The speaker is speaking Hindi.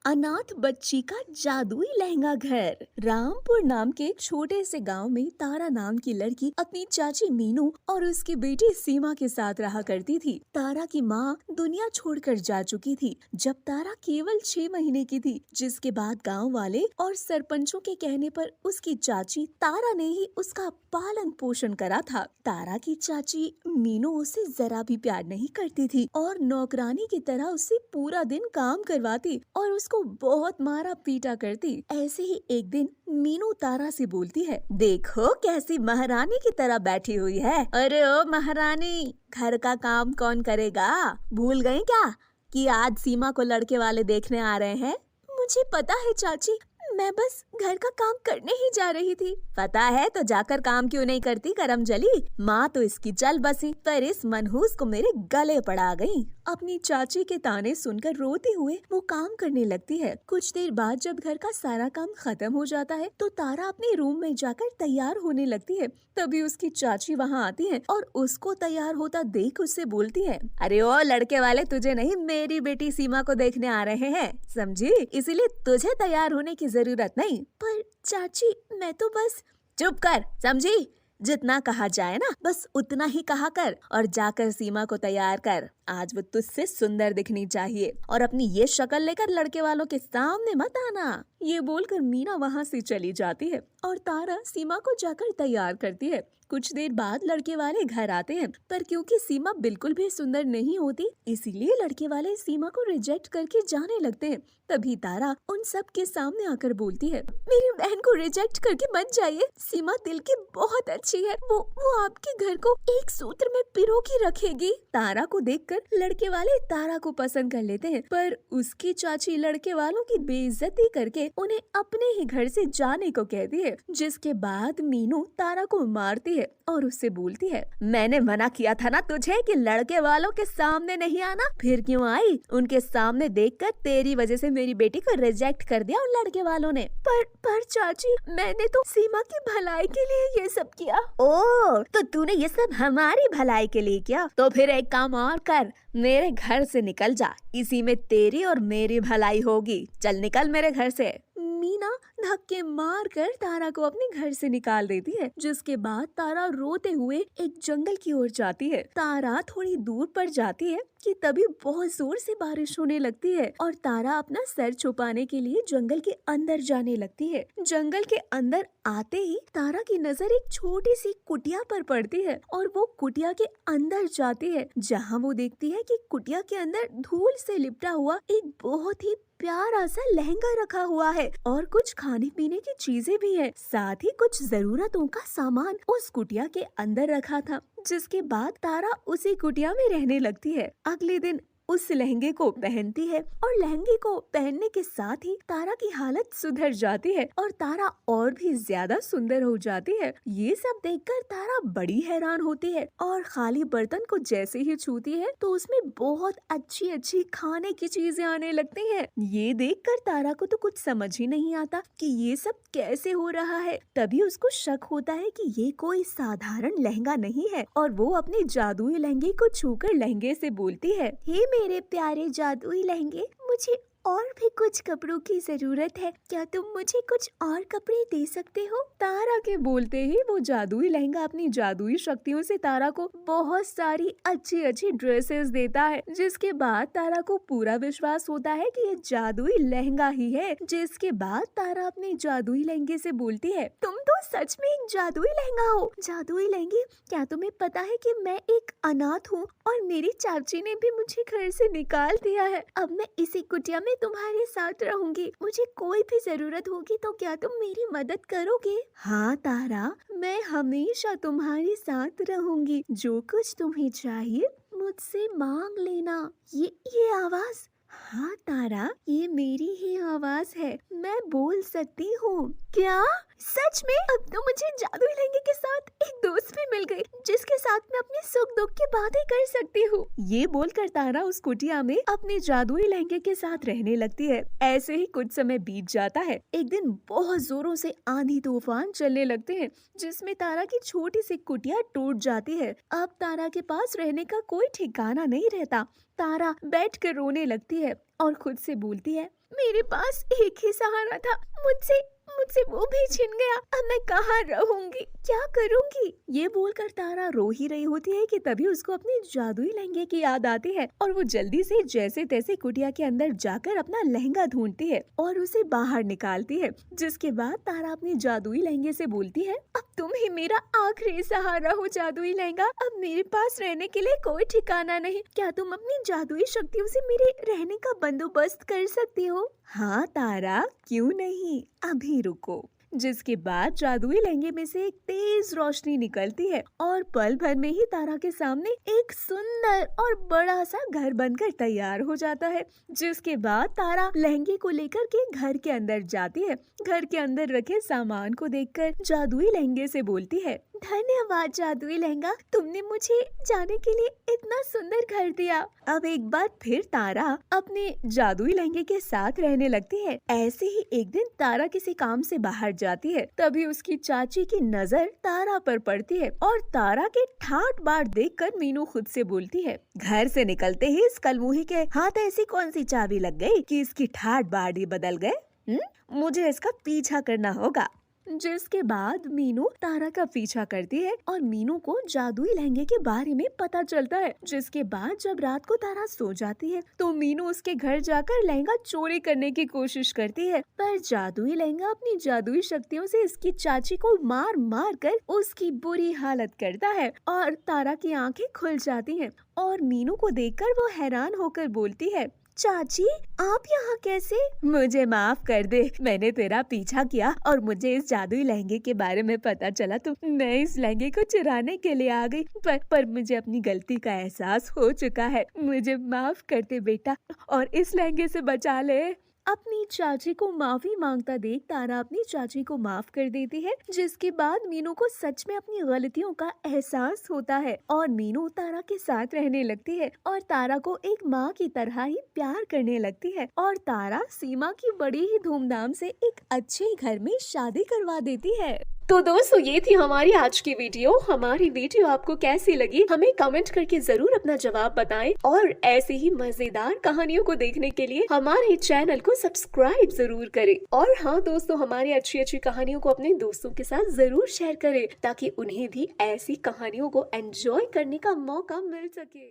अनाथ बच्ची का जादुई लहंगा घर। रामपुर नाम के एक छोटे से गांव में तारा नाम की लड़की अपनी चाची मीनू और उसकी बेटी सीमा के साथ रहा करती थी। तारा की माँ दुनिया छोड़कर जा चुकी थी जब तारा केवल 6 महीने की थी, जिसके बाद गांव वाले और सरपंचों के कहने पर उसकी चाची तारा ने ही उसका पालन पोषण करा था। तारा की चाची मीनू उसे जरा भी प्यार नहीं करती थी और नौकरानी की तरह उससे पूरा दिन काम करवाती और उसको बहुत मारा पीटा करती। ऐसे ही एक दिन मीनू तारा से बोलती है, देखो कैसी महारानी की तरह बैठी हुई है। अरे ओ महारानी, घर का काम कौन करेगा? भूल गई क्या कि आज सीमा को लड़के वाले देखने आ रहे हैं? मुझे पता है चाची, मैं बस घर का काम करने ही जा रही थी। पता है तो जाकर काम क्यों नहीं करती करमजली? माँ तो इसकी चल बसी, पर इस मनहूस को मेरे गले पड़ा गई। अपनी चाची के ताने सुनकर रोते हुए वो काम करने लगती है। कुछ देर बाद जब घर का सारा काम खत्म हो जाता है तो तारा अपने रूम में जाकर तैयार होने लगती है। तभी उसकी चाची वहाँ आती है और उसको तैयार होता देख उससे बोलती है, अरे ओ लड़के वाले तुझे नहीं, मेरी बेटी सीमा को देखने आ रहे हैं, समझी? इसीलिए तुझे तैयार होने की जरूरत नहीं। पर चाची, मैं तो बस। चुप कर, समझी? जितना कहा जाए ना बस उतना ही कहा कर और जाकर सीमा को तैयार कर। आज वो तुझसे सुंदर दिखनी चाहिए और अपनी ये शक्ल लेकर लड़के वालों के सामने मत आना। ये बोलकर मीना वहाँ से चली जाती है और तारा सीमा को जाकर तैयार करती है। कुछ देर बाद लड़के वाले घर आते हैं, पर क्योंकि सीमा बिल्कुल भी सुंदर नहीं होती, इसीलिए लड़के वाले सीमा को रिजेक्ट करके जाने लगते हैं। तभी तारा उन सब के सामने आकर बोलती है, मेरी बहन को रिजेक्ट करके मत जाइए। सीमा दिल की बहुत अच्छी है, वो आपके घर को एक सूत्र में पिरो के रखेगी। तारा को देखकर लड़के वाले तारा को पसंद कर लेते हैं, पर उसकी चाची लड़के वालों की बेइज्जती करके उन्हें अपने ही घर से जाने को कहती है। जिसके बाद मीनू तारा को मारती है और उससे बोलती है, मैंने मना किया था ना तुझे कि लड़के वालों के सामने नहीं आना, फिर क्यों आई? उनके सामने देखकर तेरी वजह से मेरी बेटी को रिजेक्ट कर दिया उन लड़के वालों ने। पर चाची, मैंने तो सीमा की भलाई के लिए ये सब किया। ओ, तो तूने ये सब हमारी भलाई के लिए किया? तो फिर एक काम और कर, मेरे घर से निकल जा, इसी में तेरी और मेरी भलाई होगी। चल निकल मेरे घर से। मीना धक्के मारकर तारा को अपने घर से निकाल देती है। जिसके बाद तारा रोते हुए एक जंगल की ओर जाती है। तारा थोड़ी दूर पर जाती है कि तभी बहुत जोर से बारिश होने लगती है और तारा अपना सर छुपाने के लिए जंगल के अंदर जाने लगती है। जंगल के अंदर आते ही तारा की नजर एक छोटी सी कुटिया पर पड़ती है और वो कुटिया के अंदर जाती है, जहाँ वो देखती है कि कुटिया के अंदर धूल से लिपटा हुआ एक बहुत ही प्यारा सा लहंगा रखा हुआ है और कुछ खाने पीने की चीजें भी है। साथ ही कुछ जरूरतों का सामान उस कुटिया के अंदर रखा था। जिसके बाद तारा उसी कुटिया में रहने लगती है। अगले दिन उस लहंगे को पहनती है और लहंगे को पहनने के साथ ही तारा की हालत सुधर जाती है और तारा और भी ज्यादा सुंदर हो जाती है। ये सब देखकर तारा बड़ी हैरान होती है और खाली बर्तन को जैसे ही छूती है तो उसमें बहुत अच्छी अच्छी खाने की चीजें आने लगती हैं। ये देखकर तारा को तो कुछ समझ ही नहीं आता कि ये सब कैसे हो रहा है। तभी उसको शक होता है कि ये कोई साधारण लहंगा नहीं है और वो अपने जादुई लहंगे को छूकर लहंगे से बोलती है, हे मेरे प्यारे जादुई लहंगे, मुझे और भी कुछ कपड़ों की जरूरत है, क्या तुम मुझे कुछ और कपड़े दे सकते हो? तारा के बोलते ही वो जादुई लहंगा अपनी जादुई शक्तियों से तारा को बहुत सारी अच्छी अच्छी ड्रेसेस देता है। जिसके बाद तारा को पूरा विश्वास होता है कि ये जादुई लहंगा ही है। जिसके बाद तारा अपने जादुई लहंगे से बोलती है, तुम तो सच में एक जादुई लहंगा हो। जादुई लहंगे, क्या तुम्हें पता है कि मैं एक अनाथ हूँ और मेरी चाची ने भी मुझे घर से निकाल दिया है। अब मैं इसी कुटिया में तुम्हारे साथ रहूंगी। मुझे कोई भी जरूरत होगी तो क्या तुम मेरी मदद करोगे? हाँ तारा, मैं हमेशा तुम्हारे साथ रहूंगी। जो कुछ तुम्हें चाहिए मुझसे मांग लेना। ये आवाज, हाँ तारा, ये मेरी ही आवाज है, मैं बोल सकती हूँ। क्या सच में? अब तो मुझे जादुई लहंगे के साथ एक दोस्त भी मिल गई जिसके साथ मैं अपने सुख दुख की बातें कर सकती हूँ। ये बोलकर तारा उस कुटिया में अपने जादुई लहंगे के साथ रहने लगती है। ऐसे ही कुछ समय बीत जाता है। एक दिन बहुत जोरों से आंधी तूफान चलने लगते हैं, जिसमें तारा की छोटी सी कुटिया टूट जाती है। अब तारा के पास रहने का कोई ठिकाना नहीं रहता। तारा बैठ कर रोने लगती है और खुद से बोलती है, मेरे पास एक ही सहारा था, मुझसे मुझसे वो भी छिन गया। अब मैं कहाँ रहूंगी, क्या करूंगी? ये बोलकर तारा रो ही रही होती है कि तभी उसको अपने जादुई लहंगे की याद आती है और वो जल्दी से जैसे तैसे कुटिया के अंदर जाकर अपना लहंगा ढूंढती है और उसे बाहर निकालती है। जिसके बाद तारा अपने जादुई लहंगे से बोलती है, अब तुम ही मेरा आखिरी सहारा हो जादुई लहंगा। अब मेरे पास रहने के लिए कोई ठिकाना नहीं। क्या तुम अपनी जादुई शक्तियों से मेरे रहने का बंदोबस्त कर सकती हो? हाँ तारा, क्यों नहीं, अभी रुको। जिसके बाद जादुई लहंगे में से एक तेज रोशनी निकलती है और पल भर में ही तारा के सामने एक सुंदर और बड़ा सा घर बनकर तैयार हो जाता है। जिसके बाद तारा लहंगे को लेकर के घर के अंदर जाती है। घर के अंदर रखे सामान को देखकर जादुई लहंगे से बोलती है, धन्यवाद जादुई लहंगा, तुमने मुझे जाने के लिए इतना सुंदर घर दिया। अब एक बार फिर तारा अपने जादुई लहंगे के साथ रहने लगती है। ऐसे ही एक दिन तारा किसी काम से बाहर जाती है, तभी उसकी चाची की नजर तारा पर पड़ती है और तारा के ठाट बाट देखकर मीनू खुद से बोलती है, घर से निकलते ही इस कलमुही के हाथ ऐसी कौन सी चाबी लग गई कि इसकी ठाट बाट ही बदल गए? मुझे इसका पीछा करना होगा। जिसके बाद मीनू तारा का पीछा करती है और मीनू को जादुई लहंगे के बारे में पता चलता है। जिसके बाद जब रात को तारा सो जाती है तो मीनू उसके घर जाकर लहंगा चोरी करने की कोशिश करती है, पर जादुई लहंगा अपनी जादुई शक्तियों से इसकी चाची को मार मार कर उसकी बुरी हालत करता है और तारा की आंखें खुल जाती हैं और मीनू को देखकर वो हैरान होकर बोलती है, चाची आप यहाँ कैसे? मुझे माफ कर दे, मैंने तेरा पीछा किया और मुझे इस जादुई लहंगे के बारे में पता चला तो मैं इस लहंगे को चुराने के लिए आ गई, पर मुझे अपनी गलती का एहसास हो चुका है। मुझे माफ कर दे बेटा और इस लहंगे से बचा ले। अपनी चाची को माफी मांगता देख तारा अपनी चाची को माफ कर देती है। जिसके बाद मीनू को सच में अपनी गलतियों का एहसास होता है और मीनू तारा के साथ रहने लगती है और तारा को एक माँ की तरह ही प्यार करने लगती है और तारा सीमा की बड़ी ही धूमधाम से एक अच्छे घर में शादी करवा देती है। तो दोस्तों ये थी हमारी आज की वीडियो। हमारी वीडियो आपको कैसी लगी हमें कमेंट करके जरूर अपना जवाब बताएं और ऐसे ही मजेदार कहानियों को देखने के लिए हमारे चैनल को सब्सक्राइब जरूर करें। और हाँ दोस्तों, हमारी अच्छी अच्छी कहानियों को अपने दोस्तों के साथ जरूर शेयर करें ताकि उन्हें भी ऐसी कहानियों को एंजॉय करने का मौका मिल सके।